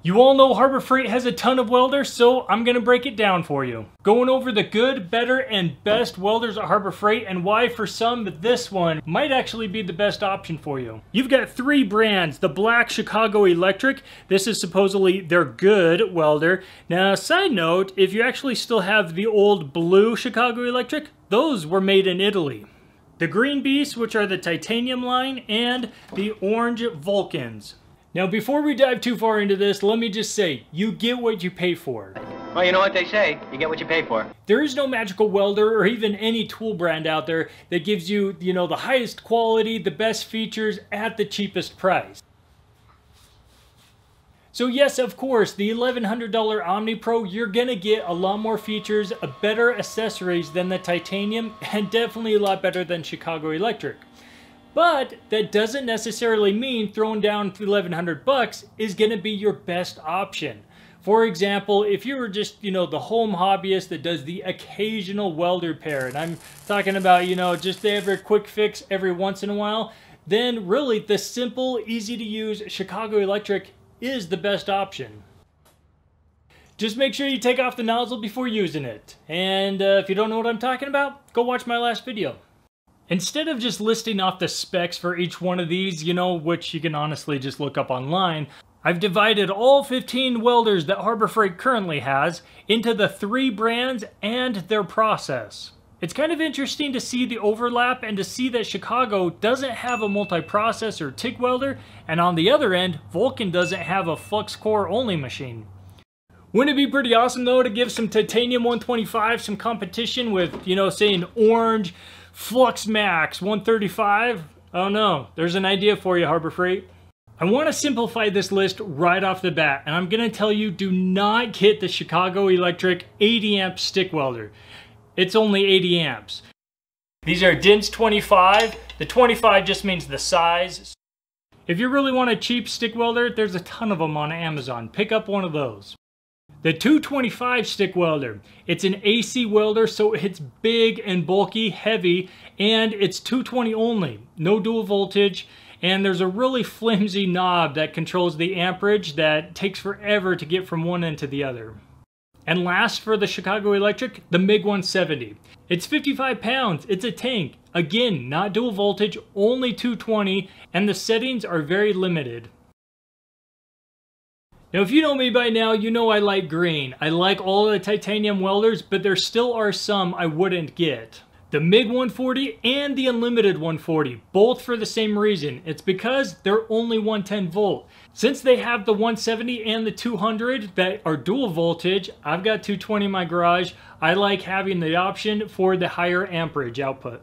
You all know Harbor Freight has a ton of welders, so I'm going to break it down for you. Going over the good, better, and best welders at Harbor Freight and why for some this one might actually be the best option for you. You've got three brands. The black Chicago Electric. This is supposedly their good welder. Now, side note, if you actually still have the old blue Chicago Electric, those were made in Italy. The green beasts, which are the titanium line, and the orange Vulcans. Now, before we dive too far into this, let me just say, you get what you pay for. Well, you know what they say, you get what you pay for. There is no magical welder or even any tool brand out there that gives you, the highest quality, the best features at the cheapest price. So yes, of course, the $1,100 Omnipro, you're gonna get a lot more features, a better accessories than the titanium, and definitely a lot better than Chicago Electric. But that doesn't necessarily mean throwing down $1,100 is going to be your best option. For example, if you were just, the home hobbyist that does the occasional welder repair, and I'm talking about, just every quick fix every once in a while, then really the simple, easy to use Chicago Electric is the best option. Just make sure you take off the nozzle before using it. And if you don't know what I'm talking about, go watch my last video. Instead of just listing off the specs for each one of these, which you can honestly just look up online, I've divided all 15 welders that Harbor Freight currently has into the three brands and their process. It's kind of interesting to see the overlap and to see that Chicago doesn't have a multi-process or TIG welder, and on the other end, Vulcan doesn't have a flux core only machine. Wouldn't it be pretty awesome though to give some titanium 125 some competition with, say an orange Flux Max 135? Oh no, there's an idea for you, Harbor Freight. I want to simplify this list right off the bat, and I'm going to tell you, do not get the Chicago Electric 80 amp stick welder. It's only 80 amps. These are DINS 25. The 25 just means the size. If you really want a cheap stick welder, there's a ton of them on Amazon. Pick up one of those. The 225 stick welder, it's an AC welder, so it's big and bulky, heavy, and it's 220 only, no dual voltage, and there's a really flimsy knob that controls the amperage that takes forever to get from one end to the other. And last for the Chicago Electric, the MIG 170. It's 55 pounds, it's a tank. Again, not dual voltage, only 220, and the settings are very limited. Now, if you know me by now, you know I like green. I like all of the titanium welders, but there still are some I wouldn't get. The MIG 140 and the Unlimited 140, both for the same reason. It's because they're only 110 volt. Since they have the 170 and the 200 that are dual voltage, I've got 220 in my garage. I like having the option for the higher amperage output.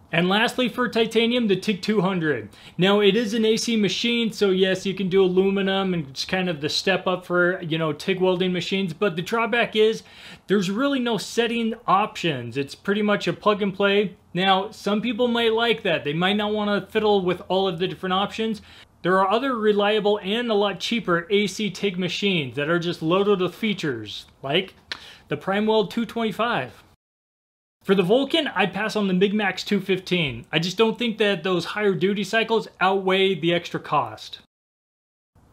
And lastly, for titanium, the TIG 200. Now, it is an AC machine, so yes, you can do aluminum and it's kind of the step up for, TIG welding machines, but the drawback is there's really no setting options. It's pretty much a plug and play. Now, some people might like that. They might not want to fiddle with all of the different options. There are other reliable and a lot cheaper AC TIG machines that are just loaded with features, like the PrimeWeld 225. For the Vulcan, I'd pass on the MIGMax 215. I just don't think that those higher duty cycles outweigh the extra cost.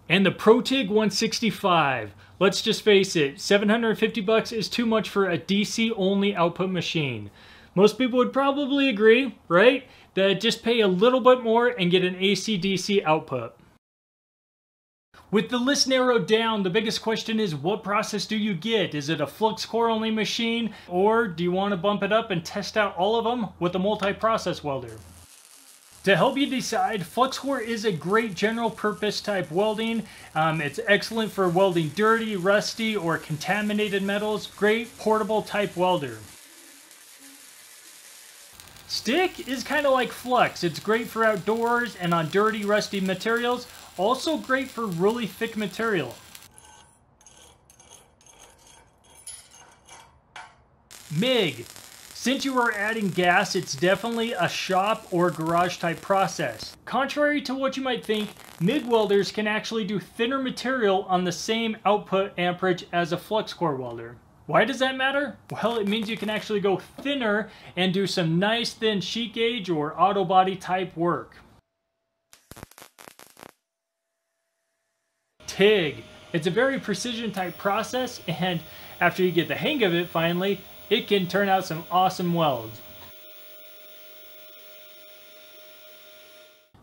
And the Protig 165. Let's just face it, $750 is too much for a DC only output machine. Most people would probably agree, right? That just pay a little bit more and get an AC-DC output. With the list narrowed down, the biggest question is, what process do you get? Is it a flux core only machine, or do you want to bump it up and test out all of them with a multi-process welder? To help you decide, flux core is a great general purpose type welding. It's excellent for welding dirty, rusty, or contaminated metals. Great portable type welder. Stick is kind of like flux. It's great for outdoors and on dirty, rusty materials. Also great for really thick material. MIG. Since you are adding gas, it's definitely a shop or garage type process. Contrary to what you might think, MIG welders can actually do thinner material on the same output amperage as a flux core welder. Why does that matter? Well, it means you can actually go thinner and do some nice thin sheet gauge or auto body type work. Tig. It's a very precision type process, and after you get the hang of it finally, it can turn out some awesome welds.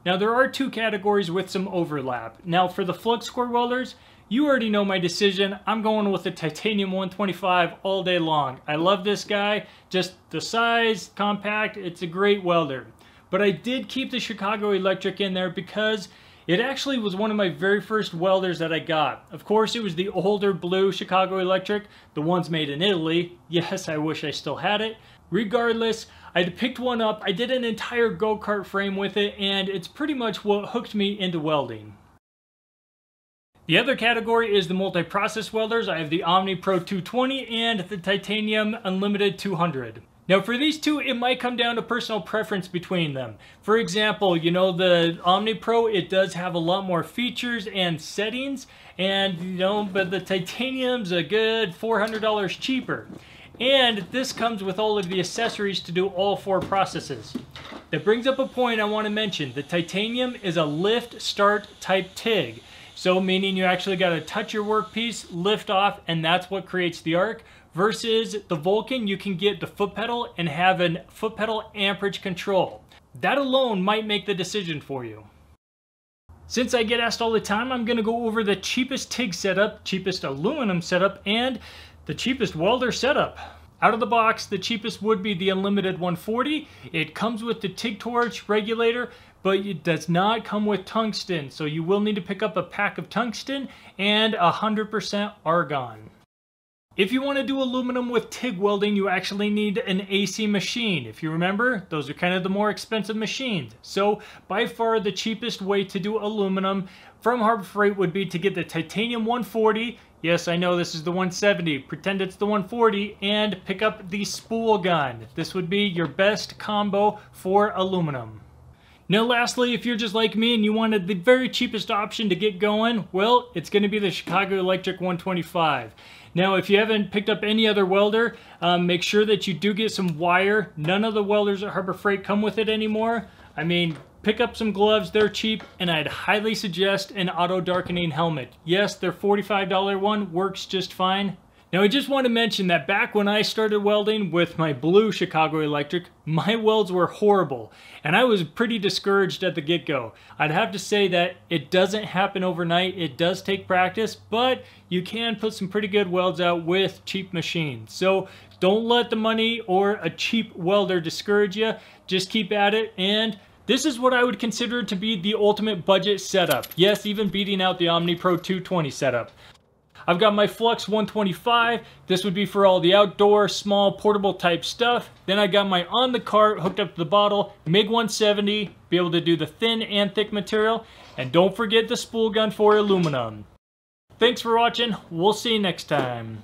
Now there are two categories with some overlap. Now for the flux core welders, you already know my decision. I'm going with the titanium 125 all day long. I love this guy, just the size, compact, it's a great welder. But I did keep the Chicago Electric in there because it actually was one of my very first welders that I got. Of course, it was the older blue Chicago Electric, the ones made in Italy. Yes, I wish I still had it. Regardless, I picked one up, I did an entire go-kart frame with it, and it's pretty much what hooked me into welding. The other category is the multi-process welders. I have the Omnipro 220 and the Titanium Unlimited 200. Now for these two, it might come down to personal preference between them. For example, you know, the Omnipro, it does have a lot more features and settings, and you know, but the Titanium's a good $400 cheaper. And this comes with all of the accessories to do all four processes. That brings up a point I want to mention. The Titanium is a lift start type TIG. So meaning you actually got to touch your workpiece, lift off, and that's what creates the arc. Versus the Vulcan, you can get the foot pedal and have a foot pedal amperage control. That alone might make the decision for you. Since I get asked all the time, I'm going to go over the cheapest TIG setup, cheapest aluminum setup, and the cheapest welder setup. Out of the box, the cheapest would be the Unlimited 140. It comes with the TIG torch regulator, but it does not come with tungsten, so you will need to pick up a pack of tungsten and 100% argon. If you want to do aluminum with TIG welding, you actually need an AC machine. If you remember, those are kind of the more expensive machines. So by far the cheapest way to do aluminum from Harbor Freight would be to get the Titanium 140. Yes, I know this is the 170. Pretend it's the 140, and pick up the spool gun. This would be your best combo for aluminum. Now lastly, if you're just like me and you wanted the very cheapest option to get going, well, it's going to be the Chicago Electric 125. Now if you haven't picked up any other welder, make sure that you do get some wire. None of the welders at Harbor Freight come with it anymore. I mean, pick up some gloves, they're cheap, and I'd highly suggest an auto darkening helmet. Yes, their $45 one works just fine. Now I just want to mention that back when I started welding with my blue Chicago Electric, my welds were horrible, and I was pretty discouraged at the get-go. I'd have to say that it doesn't happen overnight, it does take practice, but you can put some pretty good welds out with cheap machines. So don't let the money or a cheap welder discourage you, just keep at it, and this is what I would consider to be the ultimate budget setup. Yes, even beating out the Omnipro 220 setup. I've got my Flux 125. This would be for all the outdoor, small, portable type stuff. Then I got my on the cart hooked up to the bottle, MIG 170, be able to do the thin and thick material. And don't forget the spool gun for aluminum. Thanks for watching. We'll see you next time.